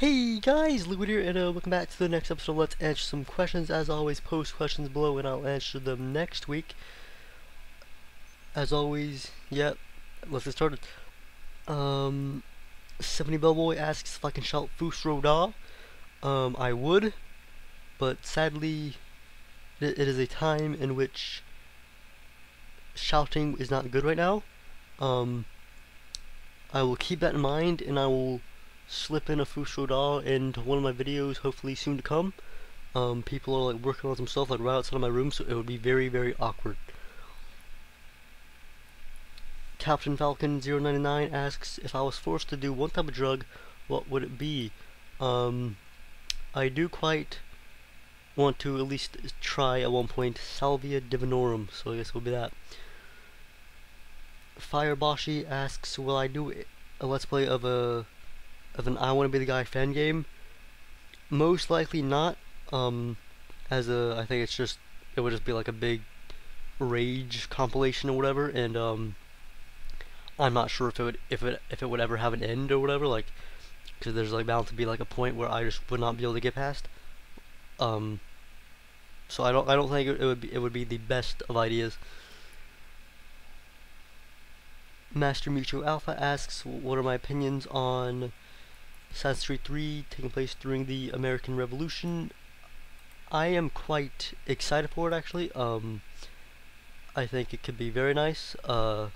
Hey guys, Liquid here, and welcome back to the next episode of Let's Answer Some Questions. As always, post questions below and I'll answer them next week. As always, let's get started. 70 Bellboy asks if I can shout Fus Ro Da. I would, but sadly, it is a time in which shouting is not good right now. I will keep that in mind, and I will slip in a Fus Ro Da into one of my videos, hopefully soon to come. People are like working on some stuff like right outside of my room, so it would be very, very awkward. Captain Falcon 099 asks if I was forced to do one type of drug, what would it be? I do quite want to at least try at one point Salvia Divinorum, so I guess it will be that. Fireboshi asks, will I do a let's play of an I Want to Be the Guy fan game? Most likely not. I think it would just be like a big rage compilation or whatever, and I'm not sure if it would ever have an end or whatever, like, because there's like bound to be like a point where I just would not be able to get past. So I don't think it would be the best of ideas. Master Mutual Alpha asks, what are my opinions on Assassin's Creed 3 taking place during the American Revolution? I am quite excited for it, actually. I think it could be very nice. Like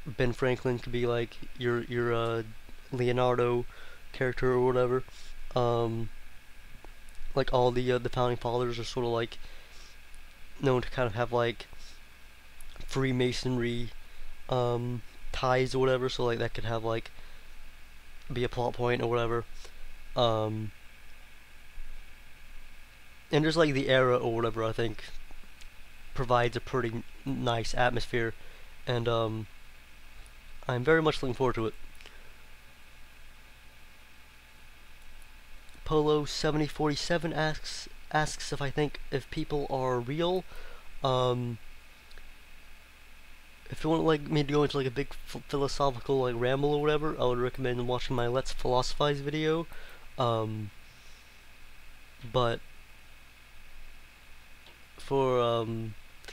Ben Franklin could be like your Leonardo character or whatever. Like all the founding fathers are sort of like known to kind of have like Freemasonry ties or whatever, so like that could have like be a plot point or whatever. And just like the era or whatever, I think provides a pretty nice atmosphere, and I'm very much looking forward to it. Polo 7047 asks if I think if people are real. If you want like me to go into like a big philosophical like ramble or whatever, I would recommend watching my Let's Philosophize video. But for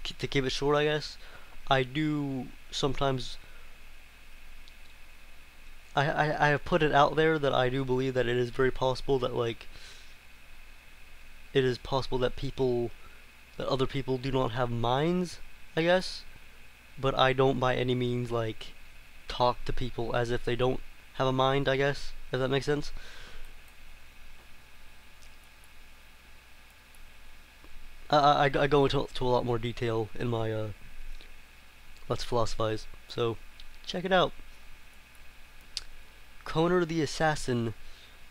to keep it short, I guess, I do sometimes I have put it out there that I do believe that it is very possible that like it is possible that other people do not have minds, I guess, but I don't by any means like talk to people as if they don't have a mind, I guess, if that makes sense. I go into a lot more detail in my Let's Philosophize, so check it out. Coner the Assassin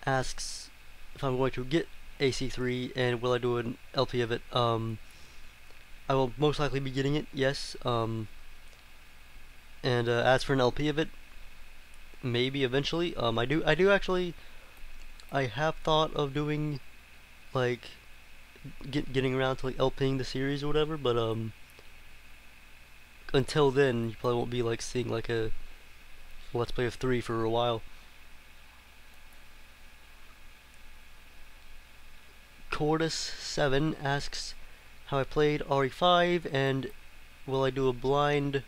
asks if I'm going to get AC3 and will I do an LP of it. I will most likely be getting it, yes. And as for an LP of it, maybe eventually. I do actually. I have thought of doing like getting around to like LPing the series or whatever, but until then, you probably won't be like seeing like a Let's Play of 3 for a while. Cordus7 asks how I played RE5 and will I do a blind.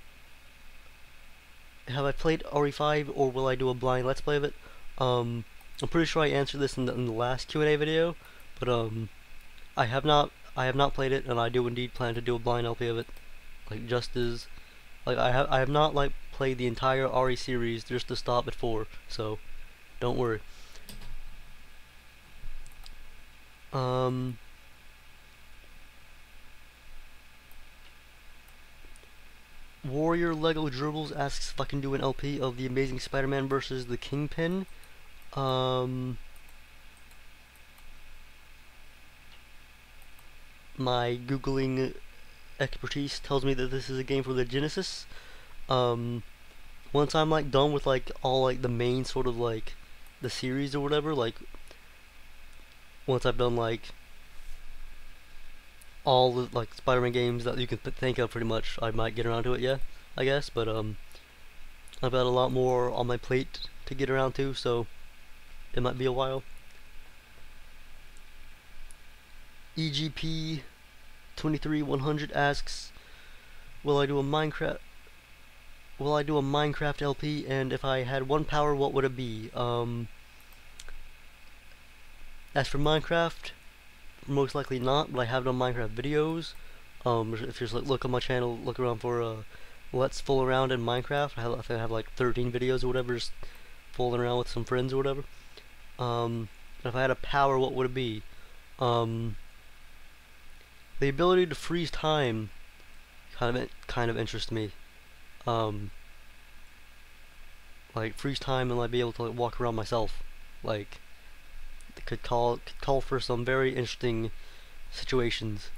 Have I played RE5 or will I do a blind Let's Play of it? I'm pretty sure I answered this in the last Q&A video, but I have not played it, and I do indeed plan to do a blind LP of it. Like just as like I have not like played the entire RE series just to stop at 4, so don't worry. Warrior Lego Dribbles asks if I can do an LP of The Amazing Spider-Man versus the Kingpin. My Googling expertise tells me that this is a game for the Genesis. Once I'm like done with like all like the main sort of like the series or whatever, like once I've done like all the like Spider-Man games that you can think of, pretty much, I might get around to it, yeah, I guess. But I've got a lot more on my plate to get around to, so it might be a while. EGP 23100 asks, will I do a Minecraft LP, and if I had one power, what would it be? As for Minecraft, most likely not, but I have done Minecraft videos. If you just look on my channel, look around for Let's Fool Around in Minecraft. I think I have like 13 videos or whatever, just fooling around with some friends or whatever. If I had a power, what would it be? The ability to freeze time kind of interests me. Like freeze time and like be able to like walk around myself. Like it could call for some very interesting situations.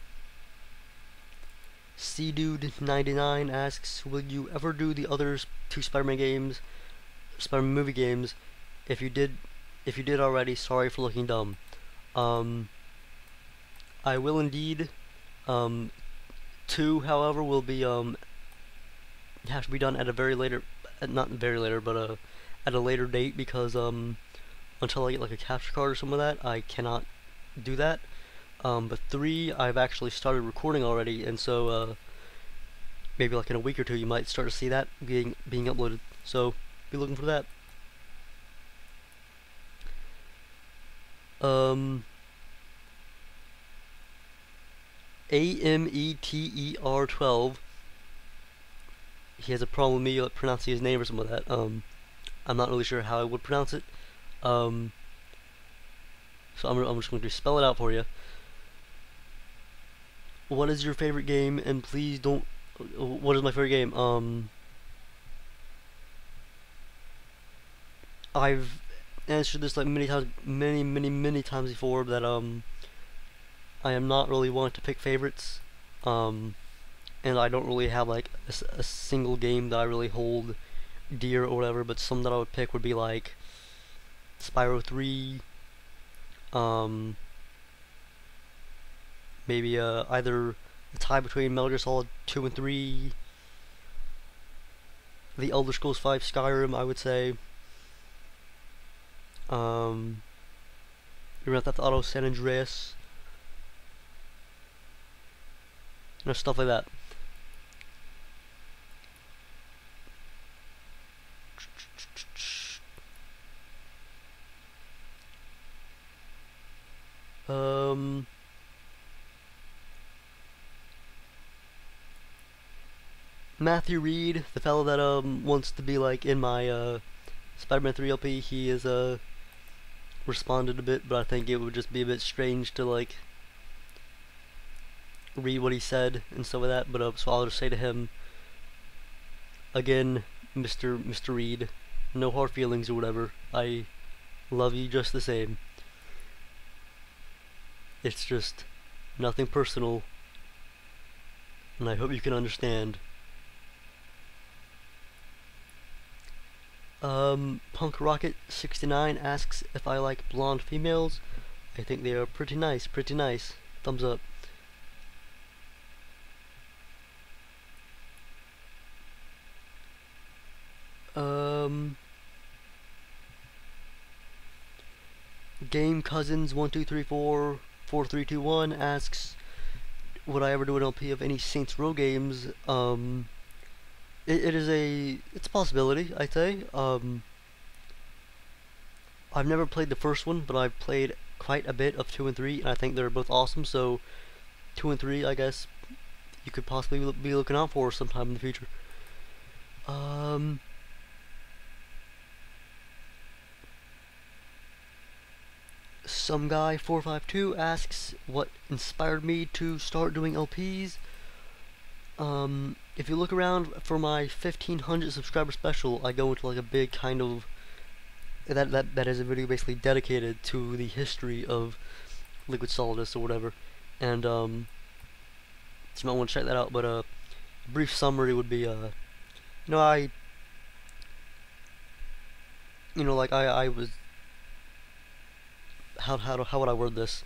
CDude99 asks, will you ever do the other two Spider-Man movie games? If you did already, sorry for looking dumb. I will indeed. 2, however, will be have to be done at a very later, not very later, but at a later date, because until I get like a capture card or some of that, I cannot do that. But 3, I've actually started recording already, and so maybe like in a week or two, you might start to see that being uploaded. So be looking for that. AMETER12. He has a problem with me pronouncing his name or something like that. I'm not really sure how I would pronounce it. So I'm just going to spell it out for you. What is your favorite game? And please don't. What is my favorite game? I've answered this like many times before, that I am not really one to pick favorites, and I don't really have like a single game that I really hold dear or whatever. But some that I would pick would be like Spyro 3, maybe either a tie between Metal Gear Solid 2 and 3, the Elder Scrolls 5 Skyrim, I would say, Grand Theft Auto San Andreas, stuff like that. Matthew Reed, the fellow that wants to be like in my Spider-Man 3 LP, he is responded a bit, but I think it would just be a bit strange to like read what he said and stuff like that. But so I'll just say to him again, Mr. Reed, no hard feelings or whatever. I love you just the same. It's just nothing personal, and I hope you can understand. Punk Rocket 69 asks if I like blonde females. I think they are pretty nice, Thumbs up. Game Cousins 1234 4321 asks, would I ever do an LP of any Saints Row games? It's a possibility, I'd say. I've never played the first one, but I've played quite a bit of 2 and 3, and I think they're both awesome. So 2 and 3, I guess you could possibly be looking out for sometime in the future. Some guy 452 asks what inspired me to start doing LPs. If you look around for my 1500 subscriber special, I go into like a big kind of that is a video basically dedicated to the history of Liquid Solidus or whatever, and so you might want to check that out. But a brief summary would be I was, how would I word this?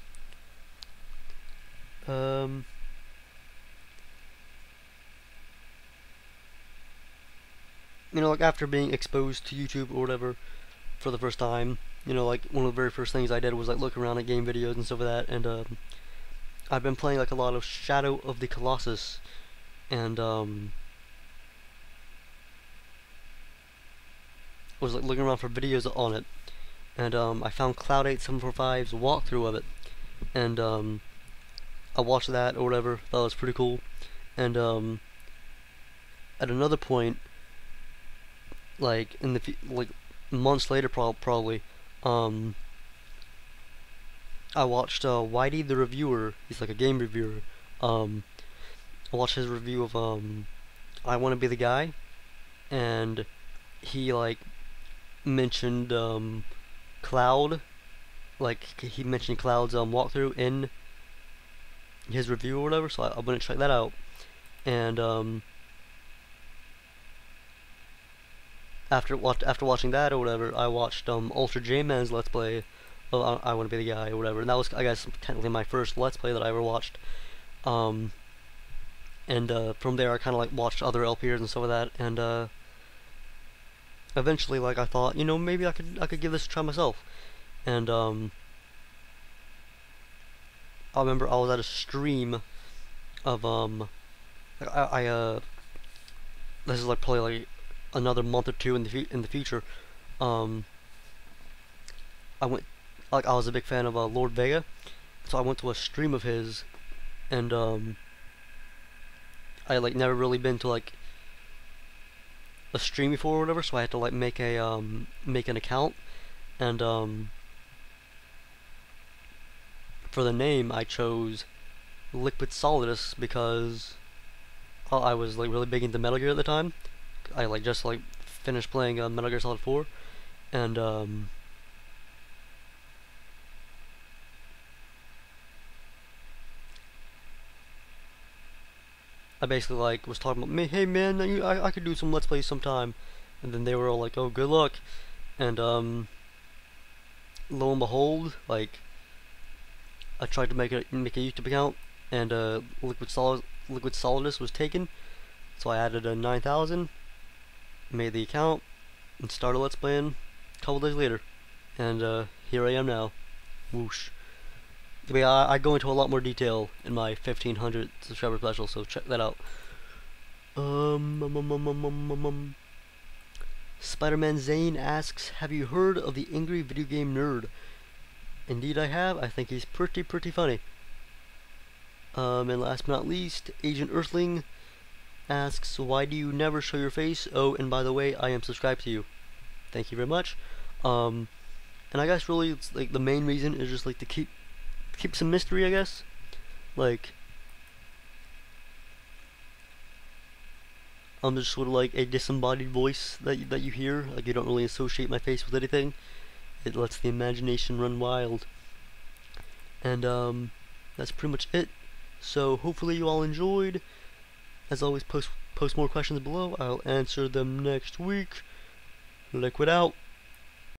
Like after being exposed to YouTube or whatever for the first time, you know, like one of the very first things I did was like look around at game videos and stuff like that, and I've been playing like a lot of Shadow of the Colossus, and was like looking around for videos on it, and I found Cloud8745's walkthrough of it, and I watched that or whatever. Thought it was pretty cool, and at another point, like in the like months later, probably, I watched Whitey the reviewer. He's like a game reviewer. I watched his review of I Want to Be the Guy, and he like mentioned Cloud, like he mentioned Cloud's walkthrough in his review or whatever. So I went to check that out, and after watching that or whatever, I watched Ultra J-Man's Let's Play of I Want to Be the Guy or whatever, and that was, I guess, technically my first Let's Play that I ever watched. And from there I kind of like watched other LPers and stuff like that, and eventually, like, I thought, you know, maybe I could give this a try myself. And I remember I was at a stream of this is like probably like another month or two in the future. I went, like, I was a big fan of Lord Vega, so I went to a stream of his, and I like never really been to like a stream before or whatever, so I had to like make an account, and for the name I chose Liquid Solidus because I was like really big into Metal Gear at the time. I like just like finished playing Metal Gear Solid 4, and I basically like was talking about, hey man, I could do some Let's Plays sometime, and then they were all like, oh, good luck, and lo and behold, like, I tried to make a YouTube account, and Liquid Solidus was taken, so I added a 9,000, made the account, and started Let's Playing a couple days later, and here I am now. Whoosh. But yeah, I go into a lot more detail in my 1500 subscriber special, so check that out. Spider-Man Zane asks, have you heard of the Angry Video Game Nerd? Indeed I have. I think he's pretty funny. And last but not least, Agent Earthling asks, why do you never show your face? Oh, and by the way, I am subscribed to you. Thank you very much. And I guess really it's like the main reason is just like to keep some mystery, I guess. Like, I'm just sort of like a disembodied voice that you hear. Like, you don't really associate my face with anything. It lets the imagination run wild. And that's pretty much it. So hopefully you all enjoyed. As always, post more questions below. I'll answer them next week. Liquid out.